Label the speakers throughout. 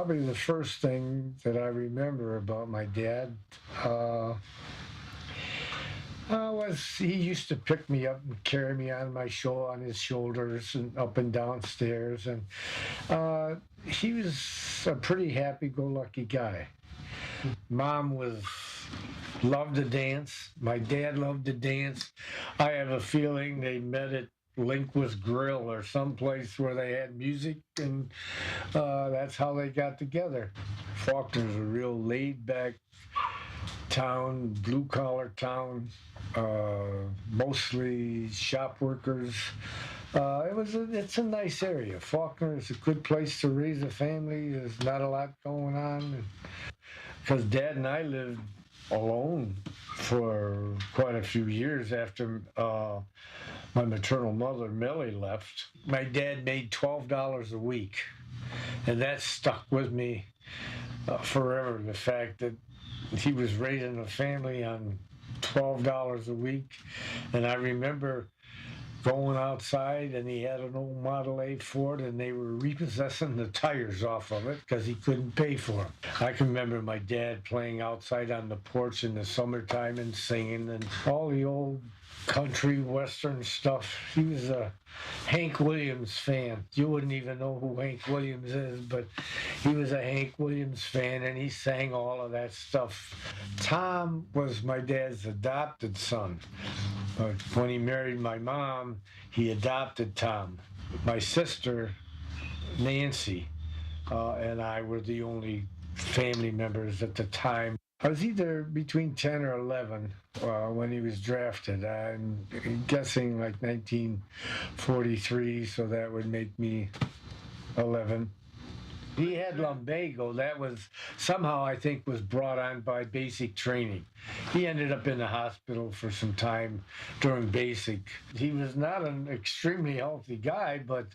Speaker 1: probably the first thing that I remember about my dad uh, was he used to pick me up and carry me on his shoulders and up and downstairs, and uh, he was a pretty happy-go-lucky guy. Mom was loved to dance. My dad loved to dance. I have a feeling they met at Linquist Grill or someplace where they had music, and that's how they got together. Faulkner's a real laid-back town, blue-collar town, mostly shop workers. It's a nice area. Faulkner is a good place to raise a family. There's not a lot going on. Because Dad and I lived alone for quite a few years after my maternal mother, Millie, left. My dad made $12 a week, and that stuck with me forever. The fact that he was raising a family on $12 a week, and I remember going outside, and he had an old Model A Ford, and they were repossessing the tires off of it because he couldn't pay for them. I can remember my dad playing outside on the porch in the summertime and singing, and all the old country western stuff. He was a Hank Williams fan. You wouldn't even know who Hank Williams is, but he was a Hank Williams fan, and he sang all of that stuff. Tom was my dad's adopted son. But when he married my mom, he adopted Tom. My sister, Nancy, and I were the only family members at the time. I was either between 10 or 11 when he was drafted. I'm guessing like 1943, so that would make me 11. He had lumbago. That was somehow, I think, was brought on by basic training. He ended up in the hospital for some time during basic. He was not an extremely healthy guy, but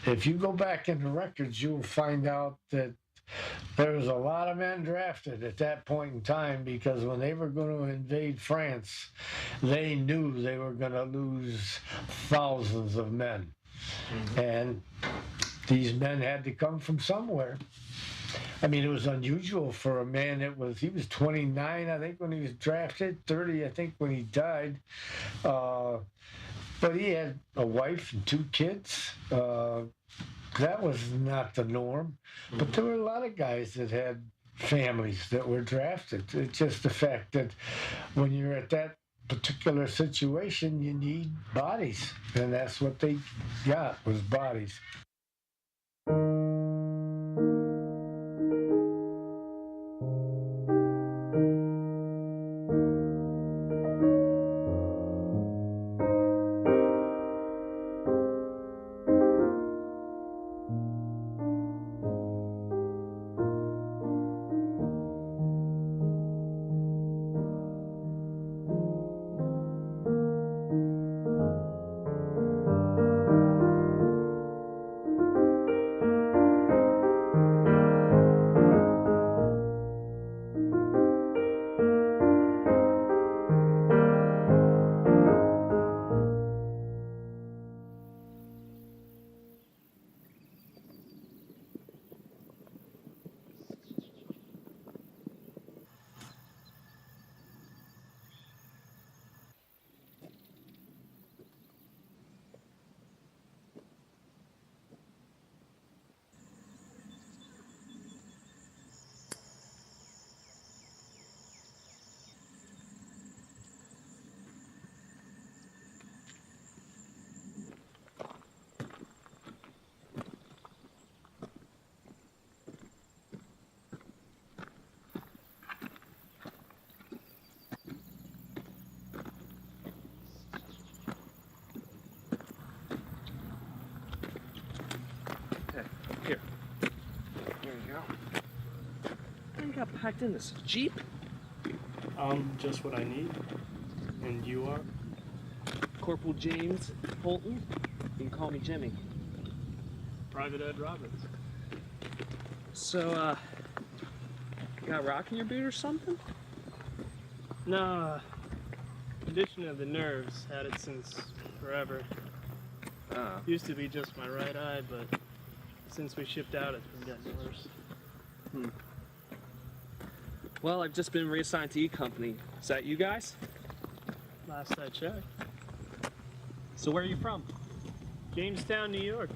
Speaker 1: if you go back in the records, you'll find out that there was a lot of men drafted at that point in time, because when they were going to invade France, they knew they were going to lose thousands of men. And these men had to come from somewhere. I mean, it was unusual for a man he was 29, I think, when he was drafted, 30, I think, when he died. But he had a wife and 2 kids. That was not the norm. But there were a lot of guys that had families that were drafted. It's just the fact that when you're at that particular situation, you need bodies. And that's what they got, was bodies.
Speaker 2: Here. There you go. What you got packed in this Jeep?
Speaker 3: Just what I need. And you are?
Speaker 2: Corporal James Holton. You can call me Jimmy.
Speaker 3: Private Ed Roberts.
Speaker 2: So, you got rock in your boot or something?
Speaker 3: Nah. Condition of the nerves. Had it since forever. Used to be just my right eye, but since we shipped out, it's been getting worse.
Speaker 2: Well, I've just been reassigned to E Company. Is that you guys?
Speaker 3: Last I checked.
Speaker 2: So where are you from?
Speaker 3: Jamestown, New York.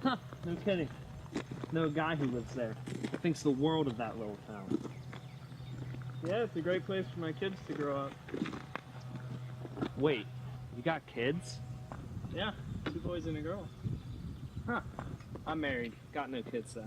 Speaker 2: Huh, no kidding. Know a guy who lives there. Thinks the world of that little town.
Speaker 3: Yeah, it's a great place for my kids to grow up.
Speaker 2: Wait, you got kids?
Speaker 3: Yeah, 2 boys and a girl.
Speaker 2: Huh. I'm married. Got no kids though.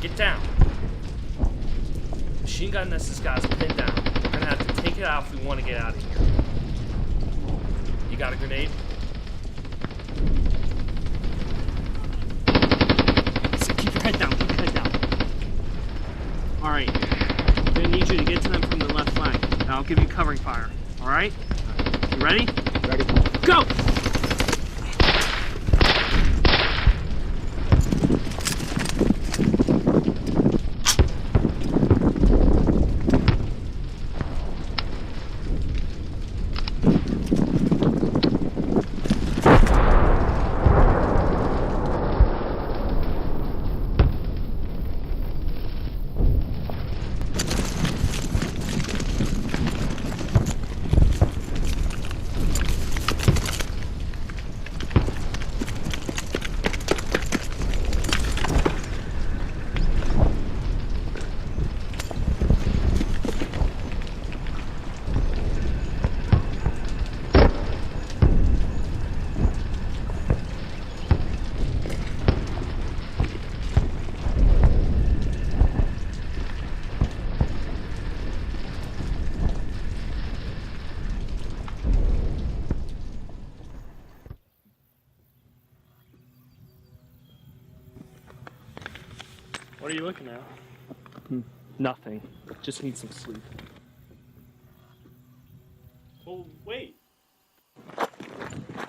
Speaker 2: Get down. Machine gun this guy's pinned down. We're gonna have to take it out if we want to get out of here. You got a grenade? So keep your head down, keep your head down. Alright. I'm gonna need you to get to them from the left flank. And I'll give you covering fire. Alright? You ready?
Speaker 4: Ready.
Speaker 2: Go!
Speaker 3: What are you looking at?
Speaker 2: Nothing. Just need some sleep.
Speaker 3: Well, wait.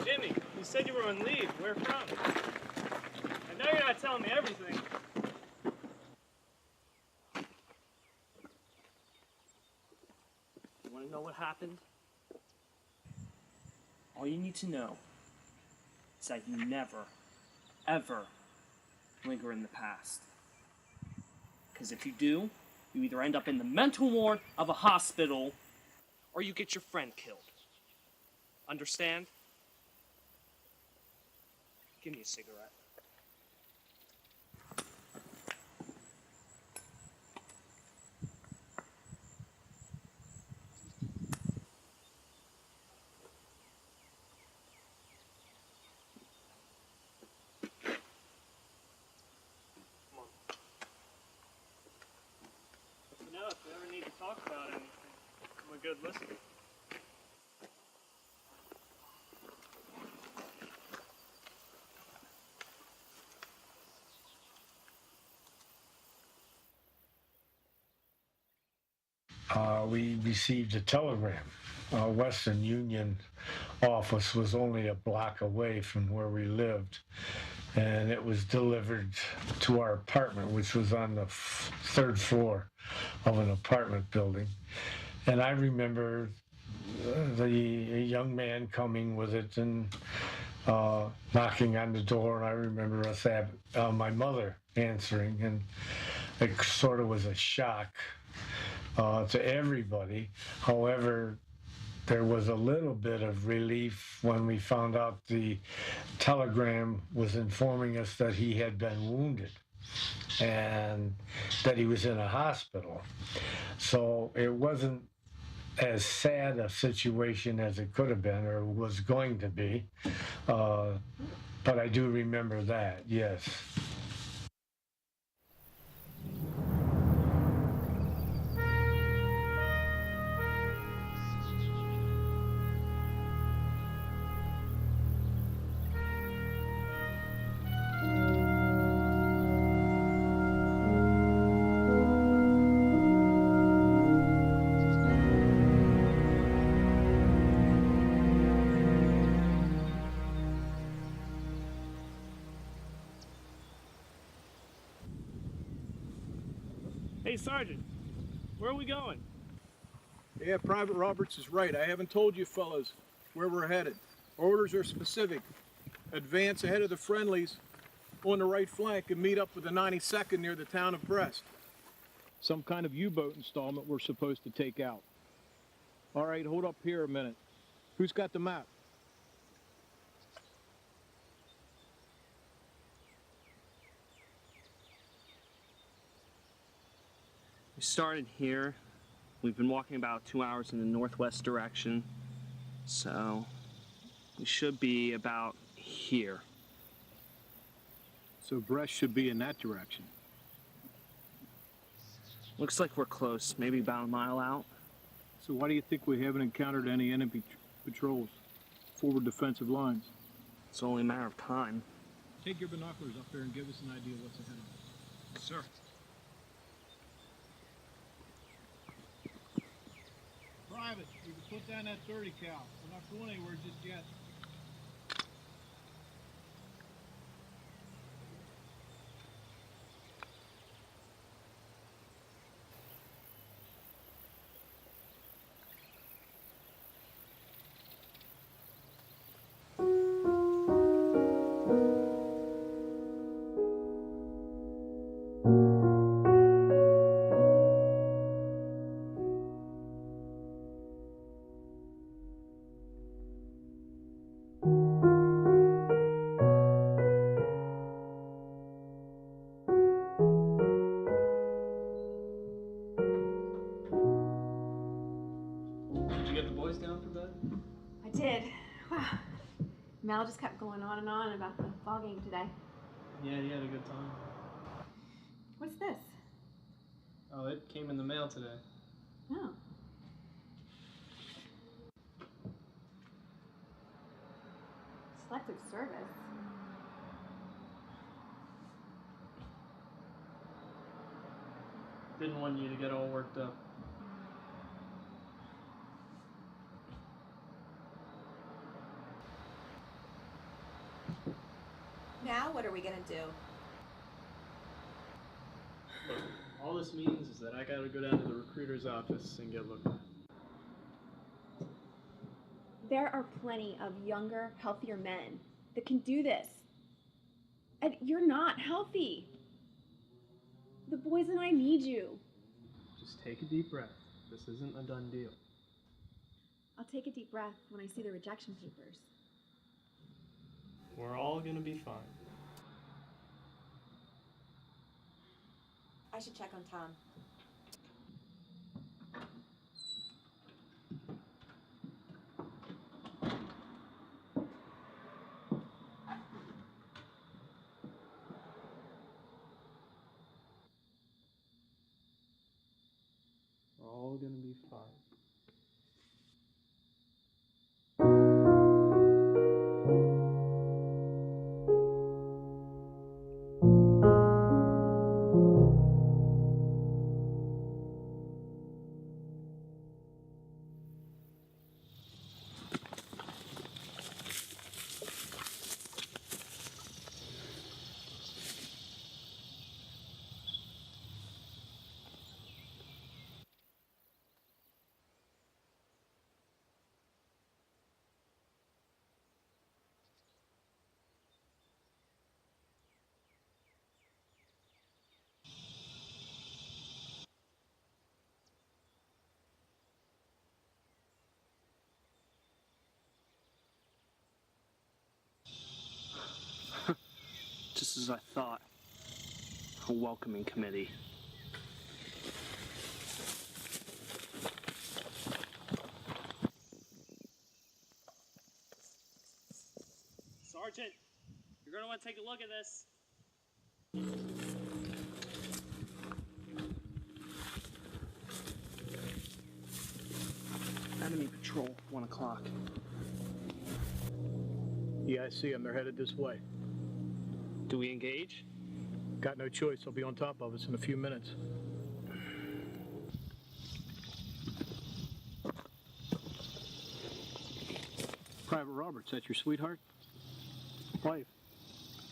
Speaker 3: Jimmy, you said you were on leave. Where from? I know you're not telling me everything.
Speaker 2: You want to know what happened? All you need to know is that you never, ever linger in the past. Because if you do, you either end up in the mental ward of a hospital or you get your friend killed. Understand? Give me a cigarette.
Speaker 3: You know, if we ever need to talk about anything, I'm a good listener.
Speaker 1: We received a telegram. Western Union office was only a block away from where we lived, and it was delivered to our apartment, which was on the third floor of an apartment building. And I remember a young man coming with it and knocking on the door, and I remember my mother answering, and it sort of was a shock to everybody. However, there was a little bit of relief when we found out the telegram was informing us that he had been wounded and that he was in a hospital. So it wasn't as sad a situation as it could have been or was going to be. But I do remember that, yes.
Speaker 3: Hey, Sergeant, where are we going?
Speaker 4: Yeah, Private Roberts is right. I haven't told you fellas where we're headed. Orders are specific. Advance ahead of the friendlies on the right flank and meet up with the 92nd near the town of Brest. Some kind of U-boat installment we're supposed to take out. All right, hold up here a minute. Who's got the map?
Speaker 2: We started here. We've been walking about 2 hours in the northwest direction. So we should be about here.
Speaker 4: So Brest should be in that direction.
Speaker 2: Looks like we're close, maybe about a mile out.
Speaker 4: So why do you think we haven't encountered any enemy patrols? Forward defensive lines.
Speaker 2: It's only a matter of time.
Speaker 4: Take your binoculars up there and give us an idea what's ahead of us. Sir. Private, you can put down that 30 cal. We're not going anywhere just yet.
Speaker 3: Did you get the boys down for bed?
Speaker 5: I did. Wow. Mel just kept going on and on about the ball game today.
Speaker 3: Yeah, you had a good time.
Speaker 5: What's this?
Speaker 3: Oh, it came in the mail today.
Speaker 5: Oh. Selective service.
Speaker 3: Didn't want you to get all worked up.
Speaker 5: Now what are we gonna do?
Speaker 3: Look, all this means is that I gotta go down to the recruiter's office and get looked at.
Speaker 5: There are plenty of younger, healthier men that can do this. And you're not healthy. The boys and I need you.
Speaker 3: Just take a deep breath. This isn't a done deal.
Speaker 5: I'll take a deep breath when I see the rejection papers.
Speaker 3: We're all gonna be fine.
Speaker 5: I should check on Tom.
Speaker 3: We're all gonna be fine.
Speaker 2: Just as I thought. A welcoming committee. Sergeant, you're gonna want to take a look at this. Enemy patrol, 1 o'clock.
Speaker 4: Yeah, I see them. They're headed this way.
Speaker 2: Do we engage?
Speaker 4: Got no choice. They'll be on top of us in a few minutes. Private Roberts, that's your sweetheart? Wife.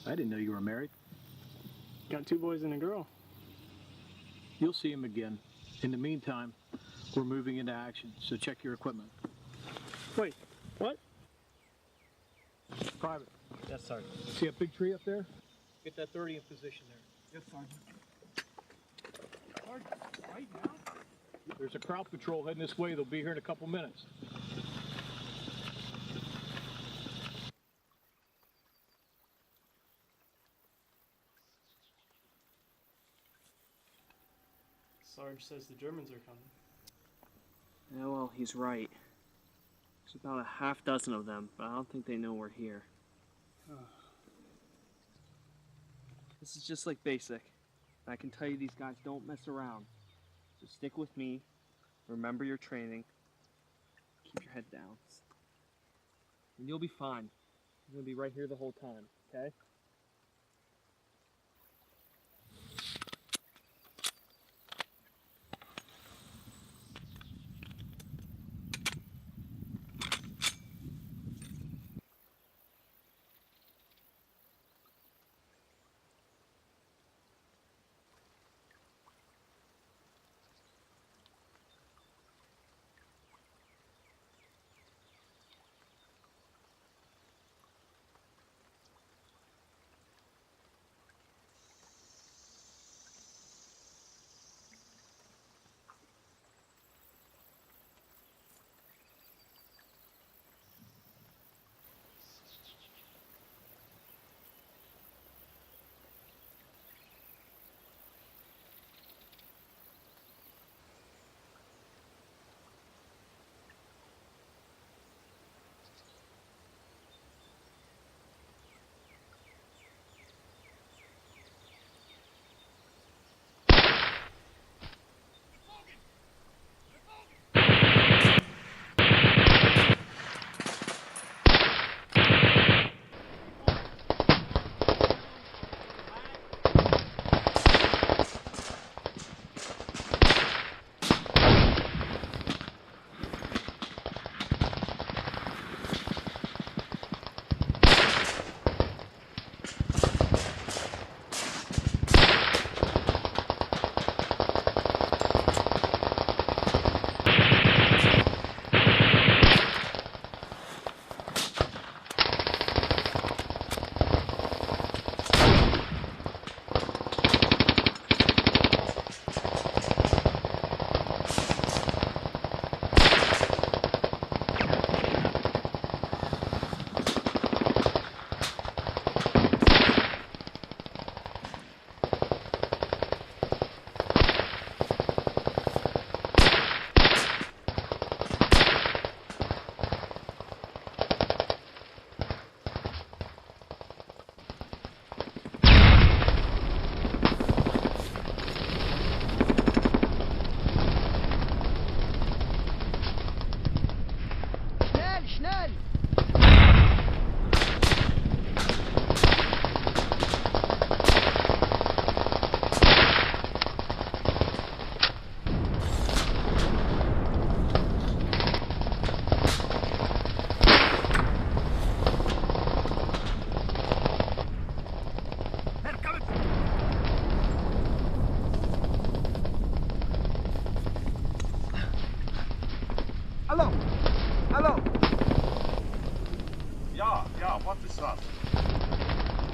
Speaker 4: I didn't know you were married.
Speaker 3: Got 2 boys and a girl.
Speaker 4: You'll see him again. In the meantime, we're moving into action, so check your equipment.
Speaker 3: Wait, what?
Speaker 4: Private,
Speaker 3: Yes, Sergeant.
Speaker 4: see a big tree up there? Get that 30 in position there. Yes, Sergeant. Sergeant, right now? There's a crowd patrol heading this way. They'll be here in a couple minutes.
Speaker 3: Sarge says the Germans are coming.
Speaker 2: Yeah, well, he's right. There's about a half dozen of them, but I don't think they know we're here. This is just like basic. I can tell you these guys don't mess around. So stick with me. Remember your training. Keep your head down. And you'll be fine. I'm gonna be right here the whole time, okay?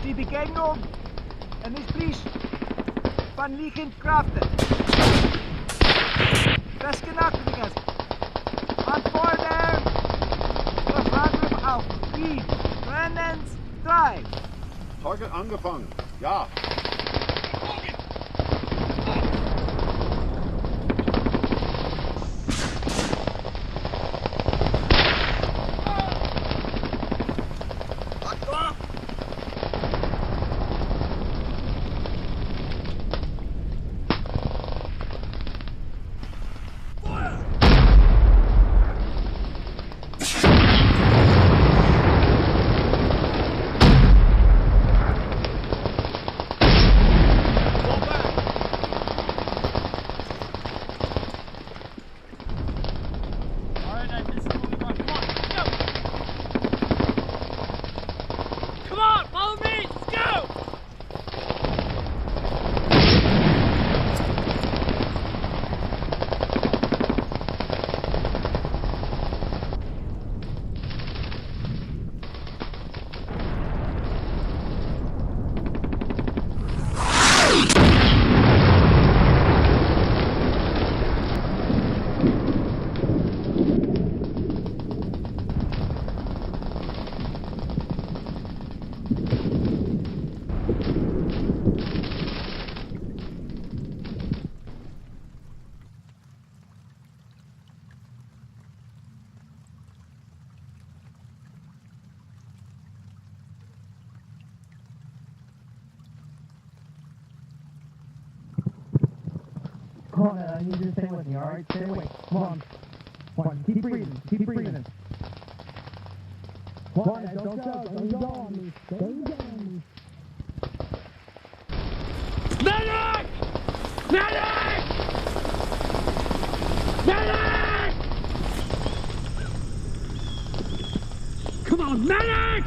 Speaker 6: Die Begegnung ist van liegend Krachten. Festgenagtigheid. Antwoorden. Verfahren auf 3. Brennens 3.
Speaker 7: Target angefangen. Ja.
Speaker 6: Come on, Ed, I need you to stay with me, all right? Stay awake. Come on. Come on, keep breathing. Keep breathing. Come on, Ed, don't go. Don't you go on me. Don't you go on me.
Speaker 2: Medic! Medic! Medic! Come on, medic!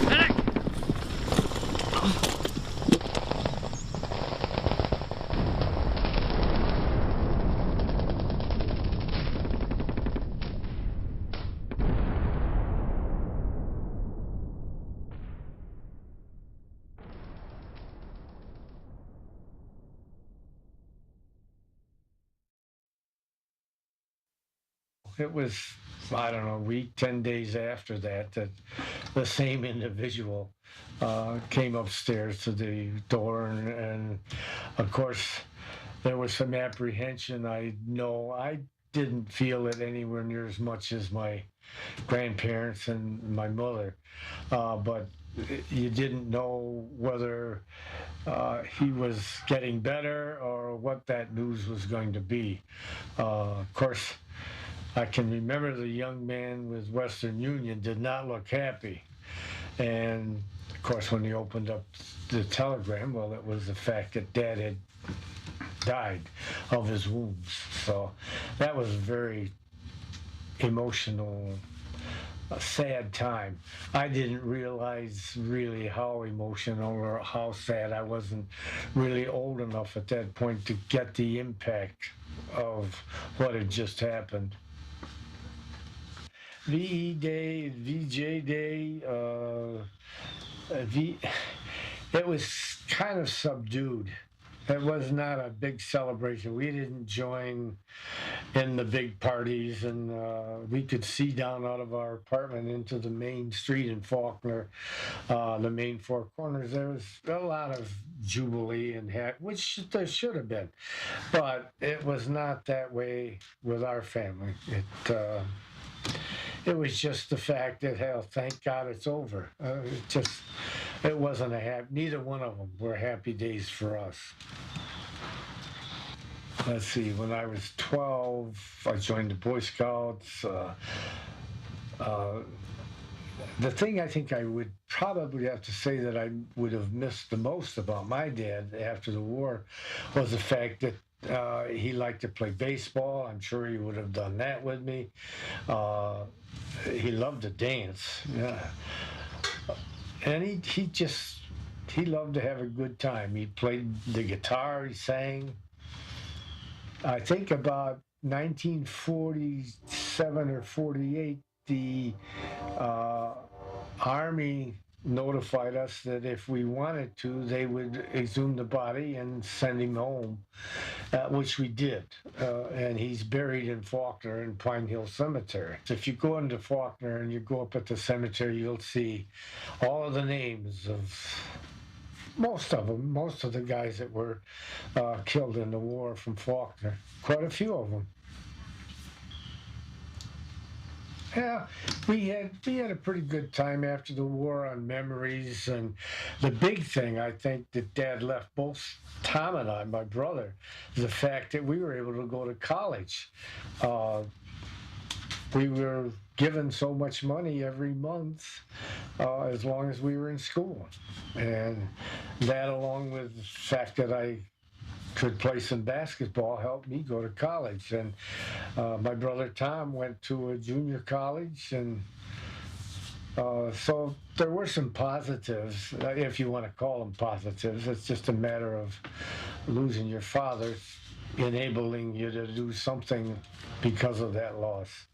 Speaker 2: Medic!
Speaker 1: It was, I don't know, a week, 10 days after that, that the same individual came upstairs to the door. And of course, there was some apprehension. I know I didn't feel it anywhere near as much as my grandparents and my mother. But you didn't know whether he was getting better or what that news was going to be. Of course, I can remember the young man with Western Union did not look happy. And of course, when he opened up the telegram, well, it was the fact that Dad had died of his wounds. So that was a very emotional, a sad time. I didn't realize really how emotional or how sad. I wasn't really old enough at that point to get the impact of what had just happened. VE Day, VJ Day, it was kind of subdued. It was not a big celebration. We didn't join in the big parties, and we could see down out of our apartment into the main street in Faulkner, the main four corners. There was a lot of jubilee and which there should have been, but it was not that way with our family. It was just the fact that, hell, thank God it's over. It wasn't neither one of them were happy days for us. Let's see, when I was 12, I joined the Boy Scouts. The thing I think I would probably have to say that I would have missed the most about my dad after the war was the fact that he liked to play baseball. I'm sure he would have done that with me. He loved to dance, yeah. And he loved to have a good time. He played the guitar, he sang. I think about 1947 or 48, the Army notified us that if we wanted to, they would exhume the body and send him home, which we did. And he's buried in Faulkner in Pine Hill Cemetery. So if you go into Faulkner and you go up at the cemetery, you'll see all of the names of most of the guys that were killed in the war from Faulkner. Quite a few of them. Yeah, we had a pretty good time after the war on memories, and the big thing I think that Dad left both Tom and I, my brother, is the fact that we were able to go to college. We were given so much money every month as long as we were in school, and that, along with the fact that I could play some basketball, helped me go to college. And my brother Tom went to a junior college, and so there were some positives, if you want to call them positives. It's just a matter of losing your father enabling you to do something because of that loss.